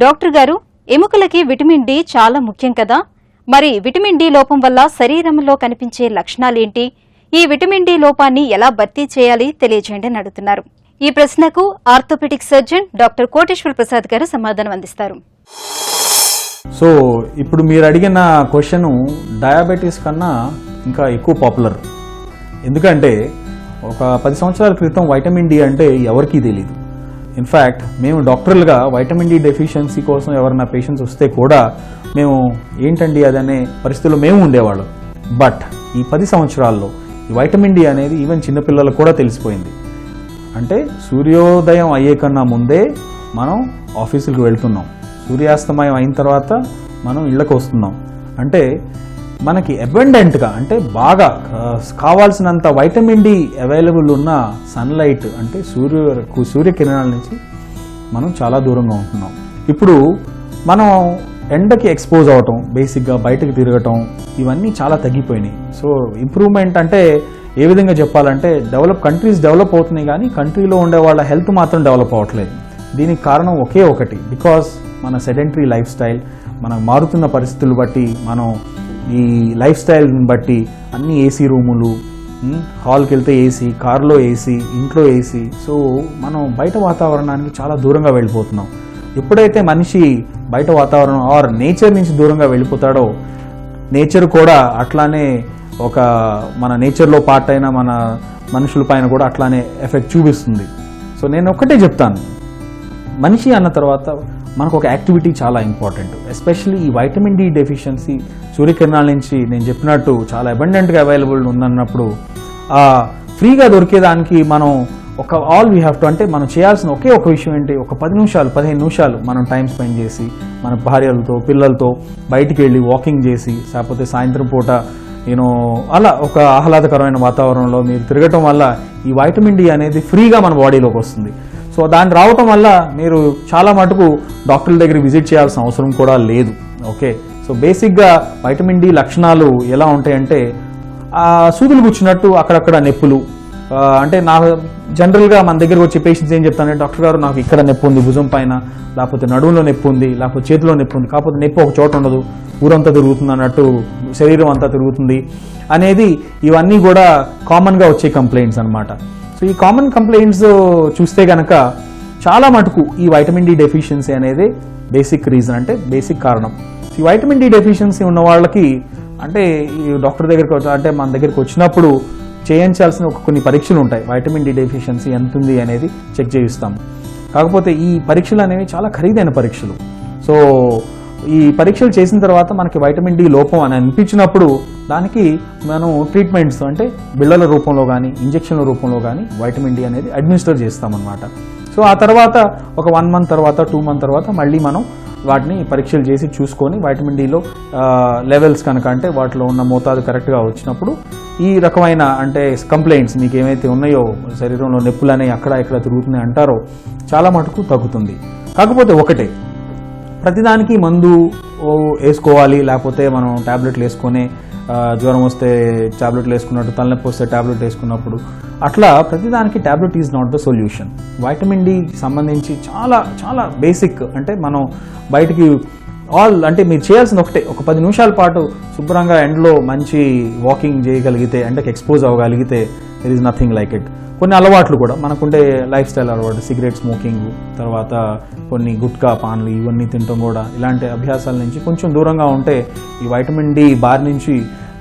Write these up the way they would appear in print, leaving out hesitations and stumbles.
Doctor గారు, ఎముకలకి vitamin D చాలా ముఖ్యం కదా. మరి విటమిన్ డి లోపం వల్ల శరీరంలో కనిపించే లక్షణాలేంటి? ఈ విటమిన్ డి లోపాన్ని ఎలా భర్తీ చేయాలి తెలియజేయండి అని అడుగుతున్నారు. ఈ ప్రశ్నకు orthopaedic surgeon doctor Koteswara Prasad గారు సమాధానం అందిస్తారు. సో ఇప్పుడు మీరు అడిగిన క్వశ్చన్ డయాబెటీస్ కన్నా ఇంకా ఎక్కువ పాపులర్. ఎందుకంటే ఒక 10 సంవత్సరాల క్రితం వైటమిన్ డి అంటే ఎవరికీ తెలియదు. ఇన్ఫ్యాక్ట్ మేము డాక్టర్లుగా వైటమిన్ డి డెఫిషియన్సీ కోసం ఎవరైనా పేషెంట్స్ వస్తే కూడా మేము ఏంటండి అదనే పరిస్థితుల్లో మేము ఉండేవాళ్ళం. బట్ ఈ 10 సంవత్సరాల్లో ఈ వైటమిన్ డి అనేది ఈవెన్ చిన్నపిల్లలకు కూడా తెలిసిపోయింది. అంటే సూర్యోదయం అయ్యే కన్నా ముందే మనం ఆఫీసులకు వెళ్తున్నాం, సూర్యాస్తమయం అయిన తర్వాత మనం ఇళ్లకు వస్తున్నాం. అంటే మనకి అబండెంట్గా అంటే బాగా కావాల్సినంత వైటమిన్ డి అవైలబుల్ ఉన్న సన్లైట్ అంటే సూర్యకిరణాల నుంచి మనం చాలా దూరంగా ఉంటున్నాం. ఇప్పుడు మనం ఎండకి ఎక్స్పోజ్ అవటం, బేసిక్గా బయటకు తిరగటం, ఇవన్నీ చాలా తగ్గిపోయినాయి. సో ఇంప్రూవ్మెంట్ అంటే ఏ విధంగా చెప్పాలంటే కంట్రీస్ డెవలప్ అవుతున్నాయి కానీ కంట్రీలో ఉండే వాళ్ళ హెల్త్ మాత్రం డెవలప్ అవ్వట్లేదు. దీనికి కారణం ఒకే ఒకటి, బికాస్ మన సెడెంటరీ లైఫ్ స్టైల్, మనం మారుతున్న పరిస్థితులు బట్టి, మనం ఈ లైఫ్ స్టైల్ని బట్టి అన్ని ఏసీ రూములు, హాల్కి వెళ్తే ఏసీ, కార్లో ఏసీ, ఇంట్లో ఏసీ. సో మనం బయట వాతావరణానికి చాలా దూరంగా వెళ్ళిపోతున్నాం. ఎప్పుడైతే మనిషి బయట వాతావరణం ఆర్ నేచర్ నుంచి దూరంగా వెళ్ళిపోతాడో నేచర్ కూడా అట్లానే మన నేచర్లో పార్ట్ అయిన మన మనుషుల పైన కూడా అట్లానే ఎఫెక్ట్ చూపిస్తుంది. సో నేను ఒక్కటే చెప్తాను, మనిషి అన్న తర్వాత మనకు ఒక యాక్టివిటీ చాలా ఇంపార్టెంట్. ఎస్పెషల్లీ ఈ వైటమిన్ డి డెఫిషియన్సీ సూర్యకిరణాల నుంచి నేను చెప్పినట్టు చాలా అబండెంట్గా అవైలబుల్ ఉందన్నప్పుడు ఫ్రీగా దొరికేదానికి మనం ఆల్ వీ హ్యావ్ టు అంటే మనం చేయాల్సిన ఒకే ఒక విషయం ఏంటి, ఒక 10 నిమిషాలు 15 నిమిషాలు మనం టైం స్పెండ్ చేసి మన భార్యలతో పిల్లలతో బయటికి వెళ్ళి వాకింగ్ చేసి, లేకపోతే సాయంత్రం పూట అలా ఒక ఆహ్లాదకరమైన వాతావరణంలో మీరు తిరగటం వల్ల ఈ వైటమిన్ డి అనేది ఫ్రీగా మన బాడీలోకి వస్తుంది. సో దాన్ని రావటం వల్ల మీరు చాలా మటుకు డాక్టర్ల దగ్గర విజిట్ చేయాల్సిన అవసరం కూడా లేదు. ఓకే, సో బేసిక్గా వైటమిన్ డి లక్షణాలు ఎలా ఉంటాయంటే సూదులు కూర్చున్నట్టు అక్కడక్కడ నొప్పులు. అంటే జనరల్గా మన దగ్గరకు వచ్చే పేషెంట్స్ ఏం చెప్తానంటే, డాక్టర్ గారు నాకు ఇక్కడ నొప్పి ఉంది భుజం పైన, లేకపోతే నడుములో నొప్పి ఉంది, లేకపోతే చేతిలో నొప్పి ఉంది, కాకపోతే నొప్పి ఒక చోట ఉండదు, ఊరంతా తిరుగుతుంది అన్నట్టు, శరీరం అంతా తిరుగుతుంది అనేది, ఇవన్నీ కూడా కామన్గా వచ్చే కంప్లైంట్స్ అనమాట. సో ఈ కామన్ కంప్లైంట్స్ చూస్తే కనుక చాలా మటుకు ఈ వైటమిన్ డి డెఫిషియన్సీ అనేది బేసిక్ రీజన్, అంటే బేసిక్ కారణం. ఈ వైటమిన్ డి డెఫిషియన్సీ ఉన్న వాళ్ళకి అంటే ఈ డాక్టర్ దగ్గరికి అంటే మన దగ్గరికి వచ్చినప్పుడు చేయించాల్సిన కొన్ని పరీక్షలు ఉంటాయి. వైటమిన్ డి డెఫిషియన్సీ ఎంత ఉంది అనేది చెక్ చేయిస్తాము. కాకపోతే ఈ పరీక్షలు అనేవి చాలా ఖరీదైన పరీక్షలు. సో ఈ పరీక్షలు చేసిన తర్వాత మనకి వైటమిన్ డి లోపం అని అనిపించినప్పుడు దానికి మనం ట్రీట్మెంట్స్ అంటే బిళ్ళల రూపంలో కానీ ఇంజెక్షన్ల రూపంలో కానీ వైటమిన్ డి అనేది అడ్మినిస్టర్ చేస్తామన్నమాట. సో ఆ తర్వాత ఒక 1 మంత్ తర్వాత 2 మంత్ తర్వాత మళ్ళీ మనం వాటిని పరీక్షలు చేసి చూసుకొని వైటమిన్ డిలో లెవెల్స్ కనుక అంటే వాటిలో ఉన్న మోతాదు కరెక్ట్గా వచ్చినప్పుడు ఈ రకమైన అంటే కంప్లైంట్స్ మీకు ఏమైతే ఉన్నాయో, శరీరంలో నొప్పులు అనేవి అక్కడ ఇక్కడ తిరుగుతున్నాయి అంటారో చాలా మటుకు తగ్గుతుంది. కాకపోతే ఒకటే, ప్రతిదానికి మందు వేసుకోవాలి, లేకపోతే మనం ట్యాబ్లెట్లు వేసుకొని జ్వరం వస్తే ట్యాబ్లెట్లు వేసుకున్నట్టు, తలనొప్పి వస్తే ట్యాబ్లెట్ వేసుకున్నప్పుడు అట్లా ప్రతిదానికి tablet is not the solution. Vitamin డికి సంబంధించి చాలా చాలా బేసిక్ అంటే మనం బయటికి అంటే మీరు చేయాల్సిన ఒకటే, ఒక 10 నిమిషాల పాటు శుభ్రంగా ఎండలో మంచి వాకింగ్ చేయగలిగితే, ఎండకి ఎక్స్పోజ్ అవ్వగలిగితే there is nothing like it. కొన్ని అలవాట్లు కూడా మనకుండే లైఫ్ స్టైల్ అలవాటు, సిగరెట్ స్మోకింగ్, తర్వాత కొన్ని గుట్కా పాన్లు ఇవన్నీ తినటం కూడా, ఇలాంటి అభ్యాసాల నుంచి కొంచెం దూరంగా ఉంటే ఈ వైటమిన్ డి బారి నుంచి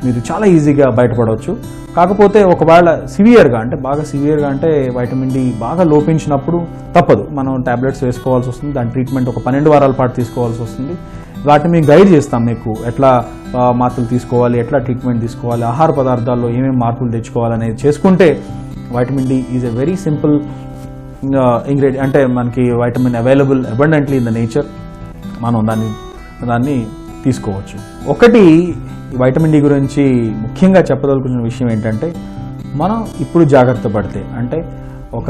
మీరు చాలా ఈజీగా బయటపడవచ్చు. కాకపోతే ఒకవేళ సివియర్గా అంటే బాగా సివియర్గా అంటే వైటమిన్ డి బాగా లోపించినప్పుడు తప్పదు, మనం ట్యాబ్లెట్స్ వేసుకోవాల్సి వస్తుంది. దాని ట్రీట్మెంట్ ఒక 12 వారాల పాటు తీసుకోవాల్సి వస్తుంది. వాటిని మేము గైడ్ చేస్తాం, మీకు ఎట్లా మాత్రలు తీసుకోవాలి, ఎట్లా ట్రీట్మెంట్ తీసుకోవాలి, ఆహార పదార్థాల్లో ఏమేమి మార్పులు తెచ్చుకోవాలనేది చేసుకుంటే vitamin D is a very simple ingredient. అంటే మనకి vitamin available abundantly in the nature, మనం దాన్ని తీసుకోవచ్చు. ఒకటి వైటమిన్ డి గురించి ముఖ్యంగా చెప్పదలుచుకున్న విషయం ఏంటంటే, మనం ఇప్పుడు జాగ్రత్త పడితే అంటే ఒక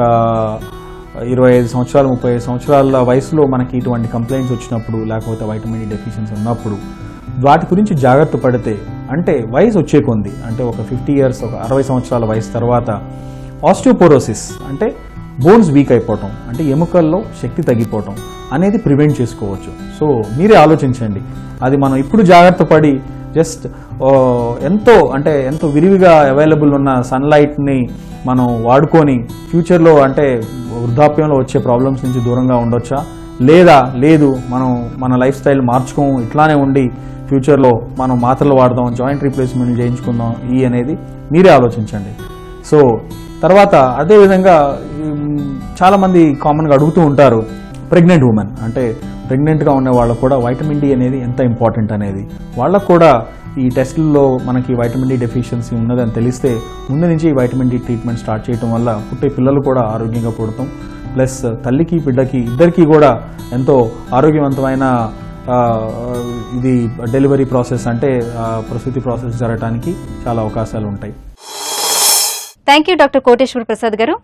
25 సంవత్సరాలు 35 సంవత్సరాల వయసులో మనకి ఇటువంటి కంప్లైంట్స్ వచ్చినప్పుడు, లేకపోతే వైటమిన్ డి డెఫిషియన్సీ ఉన్నప్పుడు వాటి గురించి జాగ్రత్త పడితే, అంటే వయసు వచ్చే కొంది అంటే ఒక 50 ఇయర్స్, ఒక 60 సంవత్సరాల వయసు తర్వాత ఆస్టియోపోరోసిస్ అంటే బోన్స్ వీక్ అయిపోవటం, అంటే ఎముకల్లో శక్తి తగ్గిపోవటం అనేది ప్రివెంట్ చేసుకోవచ్చు. సో మీరే ఆలోచించండి. అది మనం ఇప్పుడు జాగ్రత్త పడి జస్ట్ ఎంతో విరివిగా అవైలబుల్ ఉన్న సన్లైట్ని మనం వాడుకొని ఫ్యూచర్లో అంటే వృద్ధాప్యంలో వచ్చే ప్రాబ్లమ్స్ నుంచి దూరంగా ఉండొచ్చా, లేదు మనం మన లైఫ్ స్టైల్ మార్చుకోం, ఇట్లానే ఉండి ఫ్యూచర్లో మనం మాత్రలు వాడదాం, జాయింట్ రీప్లేస్మెంట్ చేయించుకుందాం అనేది మీరే ఆలోచించండి. సో తర్వాత అదేవిధంగా చాలామంది కామన్గా అడుగుతూ ఉంటారు, ప్రెగ్నెంట్ ఉమెన్ అంటే ప్రెగ్నెంట్గా ఉన్న వాళ్ళకు కూడా వైటమిన్ డి అనేది ఎంత ఇంపార్టెంట్ అనేది. వాళ్ళకు కూడా ఈ టెస్టుల్లో మనకి వైటమిన్ డి డెఫిషియన్సీ ఉన్నదని తెలిస్తే ముందు నుంచి ఈ వైటమిన్ డి ట్రీట్మెంట్ స్టార్ట్ చేయడం వల్ల పుట్టే పిల్లలు కూడా ఆరోగ్యంగా పుడతాం, ప్లస్ తల్లికి బిడ్డకి ఇద్దరికీ కూడా ఎంతో ఆరోగ్యవంతమైన ఇది డెలివరీ ప్రాసెస్ అంటే ప్రసూతి ప్రాసెస్ జరగడానికి చాలా అవకాశాలు ఉంటాయి. Thank you doctor Koteswara Prasad గారు.